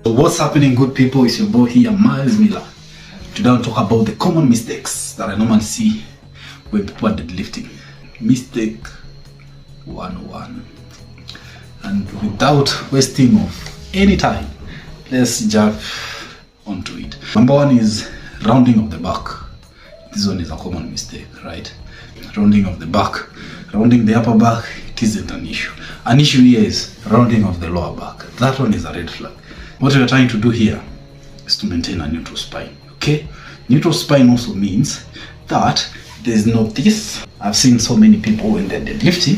So what's happening, good people? It's your boy here, Miles Miller. Today I'll talk about the common mistakes that I normally see when people are deadlifting. Mistake 101. And without wasting of any time, let's jump onto it. Number one is rounding of the back. This one is a common mistake, right? Rounding of the back. Rounding the upper back, it isn't an issue. An issue here is rounding of the lower back. That one is a red flag. What we are trying to do here is to maintain a neutral spine, okay? Neutral spine also means that there's no this. I've seen so many people when they're deadlifting,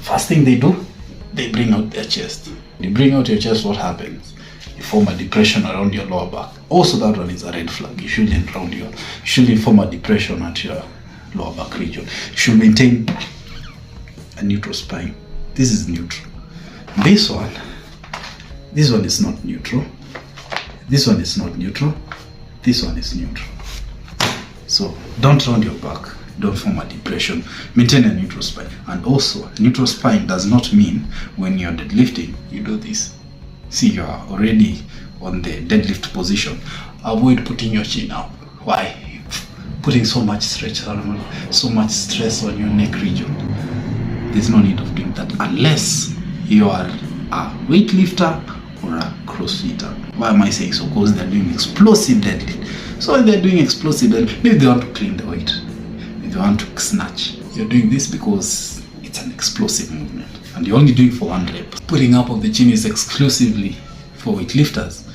first thing they do, they bring out their chest. You bring out your chest, what happens? You form a depression around your lower back. Also, that one is a red flag. You shouldn't form a depression at your lower back region. You should maintain a neutral spine. This is neutral. This one is not neutral. This one is not neutral. This one is neutral. So don't round your back. Don't form a depression. Maintain a neutral spine. And also, neutral spine does not mean when you're deadlifting, you do this. See, you are already on the deadlift position. Avoid putting your chin up. Why? Putting so much stress on your neck region. There's no need of doing that unless you are a weightlifter or a crossfitter. Why am I saying so? Because they're doing explosive deadlift. So if they're doing explosive deadlift, maybe they want to clean the weight, maybe they want to snatch. You're doing this because it's an explosive movement and you're only doing for one rep. Putting up of the chin is exclusively for weightlifters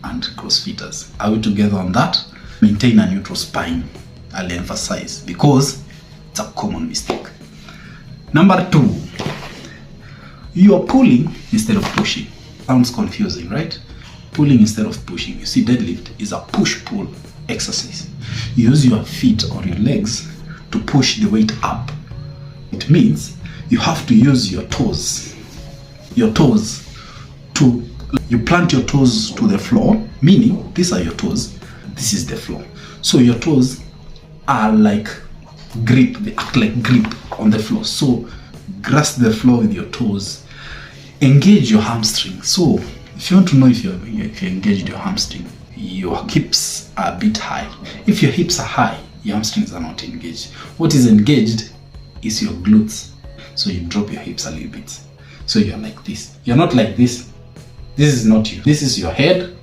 and crossfitters. Are we together on that? Maintain a neutral spine, I'll emphasize, because it's a common mistake. Number two, you are pulling instead of pushing. Sounds confusing, right? Pulling instead of pushing. You see, deadlift is a push-pull exercise. You use your feet or your legs to push the weight up. It means you have to use your toes. You plant your toes to the floor, meaning these are your toes, this is the floor. So your toes are like grip, they act like grip on the floor. So grasp the floor with your toes. Engage your hamstring. So if you want to know if you engaged your hamstring, your hips are a bit high. If your hips are high, your hamstrings are not engaged. What is engaged is your glutes. So you drop your hips a little bit. So you're like this. You're not like this. This is not you. This is your head,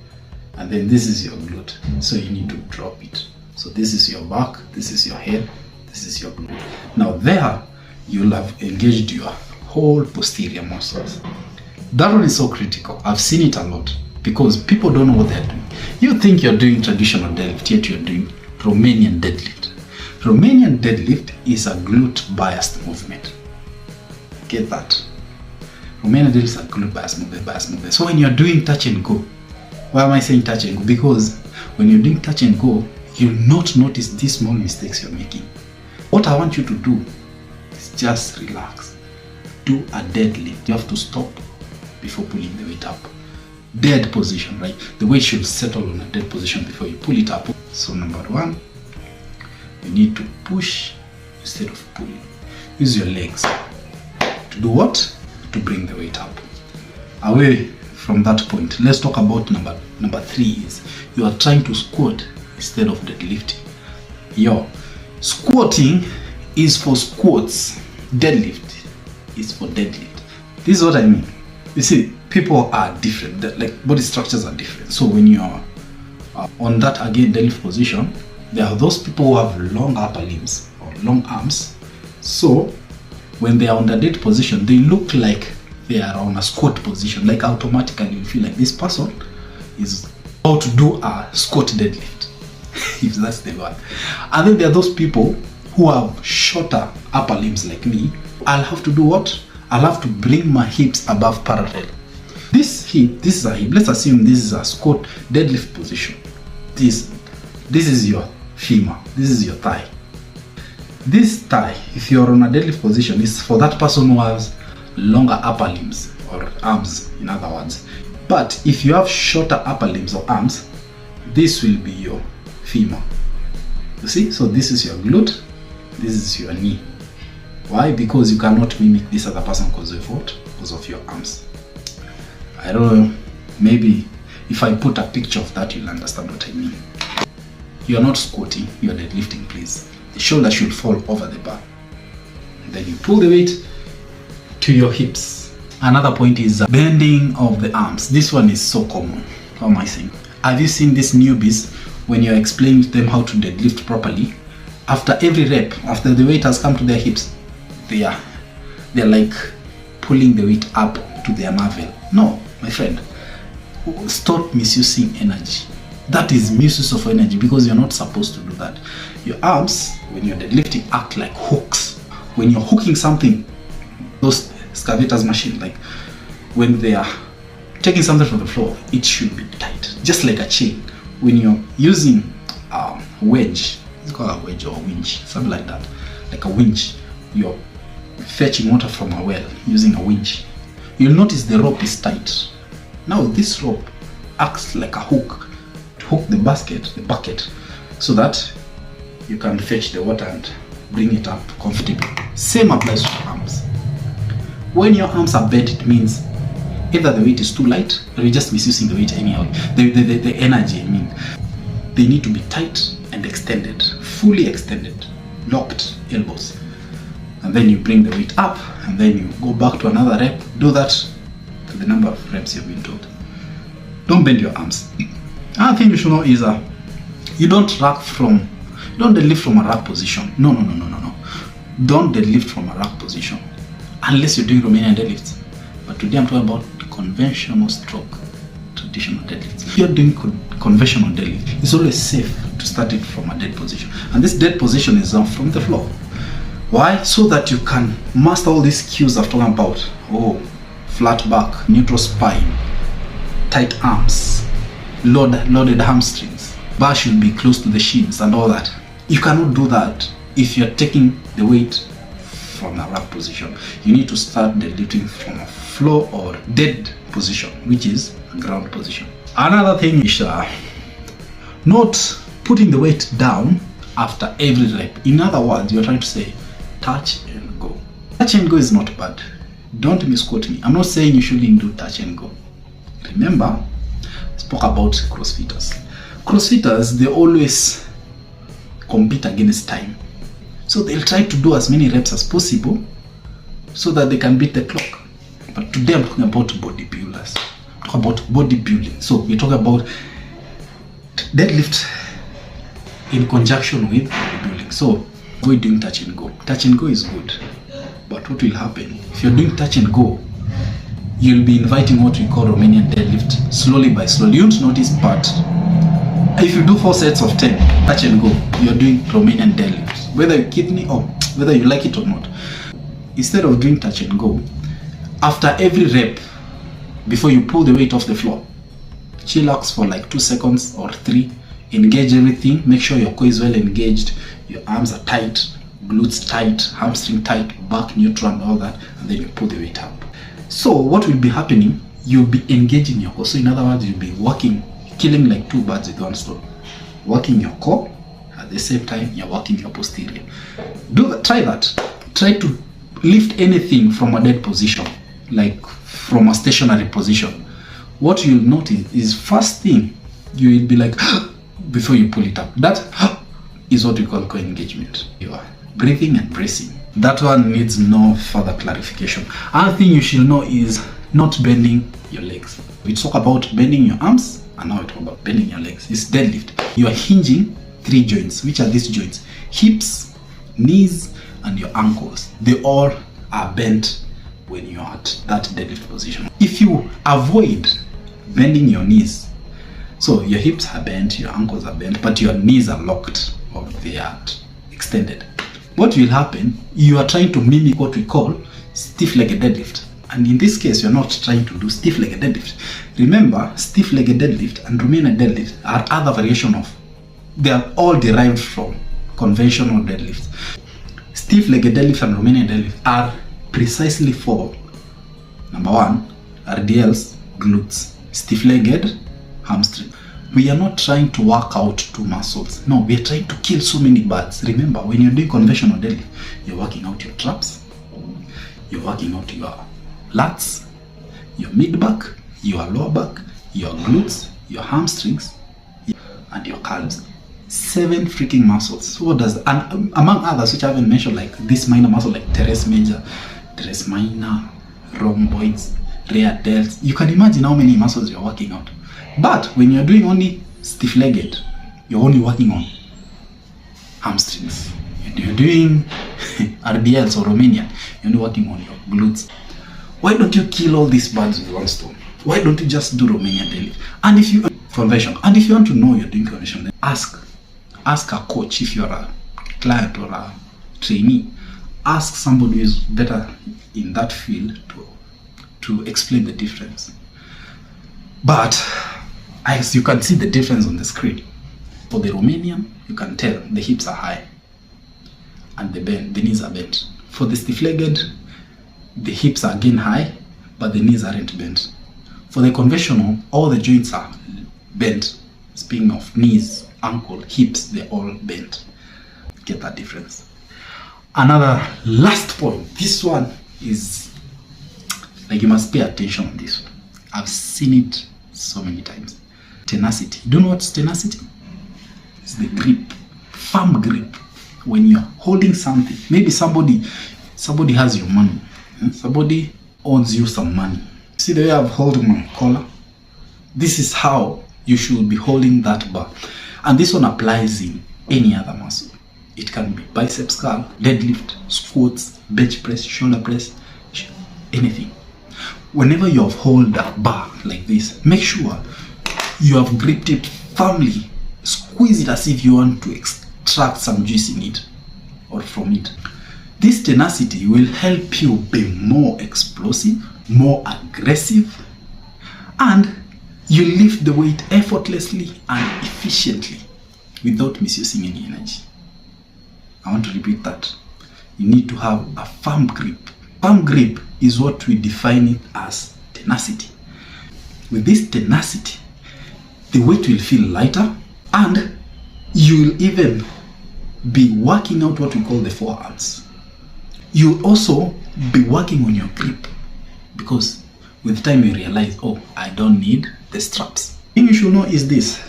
and then this is your glute. So you need to drop it. So this is your back, this is your head, this is your glute. Now there, you'll have engaged your whole posterior muscles. That one is so critical. I've seen it a lot because people don't know what they're doing. You think you're doing traditional deadlift, yet you're doing Romanian deadlift. Romanian deadlift is a glute biased movement. Get that? Romanian deadlift is a glute biased movement. So when you're doing touch and go, why am I saying touch and go? Because when you're doing touch and go, you'll not notice these small mistakes you're making. What I want you to do is just relax. Do a deadlift. You have to stop before pulling the weight up. Dead position, right? The weight should settle on a dead position before you pull it up. So number one, you need to push instead of pulling. Use your legs. To do what? To bring the weight up. Away from that point, let's talk about number three is you are trying to squat instead of deadlifting. Squatting is for squats. Deadlift is for deadlift. This is what I mean. You see, people are different. Like body structures are different. So when you're on that again deadlift position, there are those people who have long upper limbs or long arms. So when they are on the dead position, they look like they are on a squat position. Like automatically you feel like this person is about to do a squat deadlift. If that's the word. And then there are those people who have shorter upper limbs like me. I'll have to do what? I'll have to bring my hips above parallel. This is a hip. Let's assume this is a squat deadlift position. This is your femur. This is your thigh. This thigh, if you're on a deadlift position, is for that person who has longer upper limbs or arms, in other words. But if you have shorter upper limbs or arms, this will be your femur. You see? So this is your glute, this is your knee. Why? Because you cannot mimic this other person because of what? Because of your arms. I don't know, maybe If I put a picture of that, you'll understand what I mean. You are not squatting, you are deadlifting, please. The shoulder should fall over the bar. And then you pull the weight to your hips. Another point is bending of the arms. This one is so common. How am I saying? Have you seen these newbies when you're explaining to them how to deadlift properly? After every rep, after the weight has come to their hips, they're like pulling the weight up to their navel. No, my friend, stop misusing energy. That is misuse of energy, because you're not supposed to do that. Your arms, when you're deadlifting, act like hooks. When you're hooking something, those excavators machine, like when they are taking something from the floor, it should be tight, just like a chain. When you're using a wedge, it's called a wedge or a winch, something like that, like a winch, you're fetching water from a well using a winch. You'll notice the rope is tight. Now this rope acts like a hook to hook the bucket, so that you can fetch the water and bring it up comfortably. Same applies to your arms. When your arms are bent, it means either the weight is too light or you're just misusing the weight anyhow. The energy, I mean. They need to be tight and extended, fully extended, locked elbows. And then you bring the weight up, and then you go back to another rep. Do that to the number of reps you've been told. Don't bend your arms. Another thing you should know is you don't deadlift from a rack position. No. Don't deadlift from a rack position unless you're doing Romanian deadlifts. But today I'm talking about conventional stroke traditional deadlifts. If you're doing conventional deadlift, it's always safe to start it from a dead position. And this dead position is from the floor. Why? So that you can master all these cues I'm talking about. Flat back, neutral spine, tight arms, loaded hamstrings. Bar should be close to the shins and all that. You cannot do that if you're taking the weight from a rack position. You need to start deadlifting from a floor or dead position, which is a ground position. Another thing is not putting the weight down after every rep. In other words, you're trying to say touch and go. Touch and go is not bad. Don't misquote me. I'm not saying you shouldn't do touch and go. Remember, I spoke about CrossFitters. CrossFitters, they always compete against time. So they'll try to do as many reps as possible so that they can beat the clock. But today I'm talking about bodybuilders. I'm talking about bodybuilding. So we're talking about deadlift in conjunction with bodybuilding. So avoid doing touch and go. Touch and go is good. But what will happen? If you're doing touch and go, you'll be inviting what we call Romanian deadlift slowly by slowly. You won't notice, but if you do 4 sets of 10 touch and go, you're doing Romanian deadlift. Whether you kidney or whether you like it or not. Instead of doing touch and go, after every rep, before you pull the weight off the floor, chillax for like 2 seconds or 3. Engage everything. Make sure your core is well engaged. Your arms are tight, glutes tight, hamstring tight, back neutral and all that. And then you pull the weight up. So what will be happening? You'll be engaging your core. So in other words, you'll be working, killing like 2 birds with 1 stone. Working your core, at the same time you're working your posterior. Try that. Try to lift anything from a dead position, like from a stationary position. What you'll notice is, first thing, you will be like before you pull it up. That is what we call core engagement. You are breathing and bracing. That one needs no further clarification. Another thing you should know is not bending your legs. We talk about bending your arms, and now we talk about bending your legs. It's deadlift. You are hinging 3 joints. Which are these joints? Hips, knees, and your ankles. They all are bent when you're at that deadlift position. If you avoid bending your knees, so your hips are bent, your ankles are bent, but your knees are locked or they are extended, what will happen? You are trying to mimic what we call stiff-legged deadlift. And in this case, you're not trying to do stiff-legged deadlift. Remember, stiff-legged deadlift and Romanian deadlift are other variation of, they are all derived from conventional deadlift. Stiff-legged deadlift and Romanian deadlift are precisely for, number 1, RDLs, glutes, stiff-legged, hamstring. We are not trying to work out 2 muscles. No, we are trying to kill so many birds. Remember, when you're doing conventional deadlift, you're working out your traps, you're working out your lats, your mid back, your lower back, your glutes, your hamstrings, and your calves. 7 freaking muscles. What does, and among others which I haven't mentioned, like this minor muscle like teres major, teres minor, rhomboids, rear delts. You can imagine how many muscles you're working out. But when you're doing only stiff-legged, you're only working on hamstrings. You're doing RDLs or Romanian, you're only working on your glutes. Why don't you kill all these birds with one stone? Why don't you just do Romanian deadlift? And if you convention, and if you want to know you're doing convention, then ask a coach. If you're a client or a trainee, ask somebody who is better in that field to explain the difference. But as you can see the difference on the screen, for the Romanian, you can tell the hips are high and the knees are bent. For the stiff-legged, the hips are again high, but the knees aren't bent. For the conventional, all the joints are bent. Speaking of knees, ankle, hips, they're all bent. Get that difference. Another last point. This one is like, you must pay attention on this one. I've seen it so many times. Tenacity. Do you know what's tenacity? It's the grip, firm grip. When you're holding something, maybe somebody has your money. Somebody owes you some money. See the way I'm holding my collar? This is how you should be holding that bar. And this one applies in any other muscle. It can be biceps curl, deadlift, squats, bench press, shoulder press, anything. Whenever you have hold a bar like this, make sure you have gripped it firmly. Squeeze it as if you want to extract some juice in it or from it. This tenacity will help you be more explosive, more aggressive, and you lift the weight effortlessly and efficiently without misusing any energy. I want to repeat that. You need to have a firm grip. Firm grip is what we define it as tenacity. With this tenacity, the weight will feel lighter, and you will even be working out what we call the forearms. You'll also be working on your grip, because with time you realize, oh, I don't need the straps. The thing you should know is this: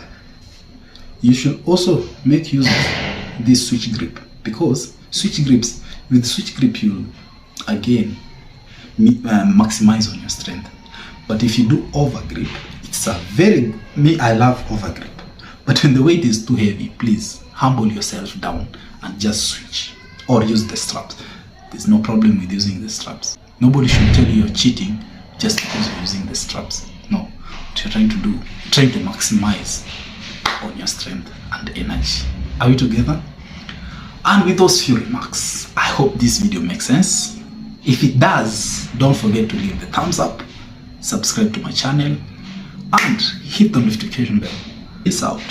you should also make use of this switch grip, because with switch grip you'll again maximize on your strength. But if you do over grip, it's I love over grip, but when the weight is too heavy, please humble yourself down and just switch or use the straps. There's no problem with using the straps. Nobody should tell you you're cheating just because you're using the straps. No, what you're trying to do, you're trying to maximize on your strength and energy. Are we together? And with those few remarks, I hope this video makes sense. If it does, don't forget to leave the thumbs up, subscribe to my channel, and hit the notification bell. Peace out.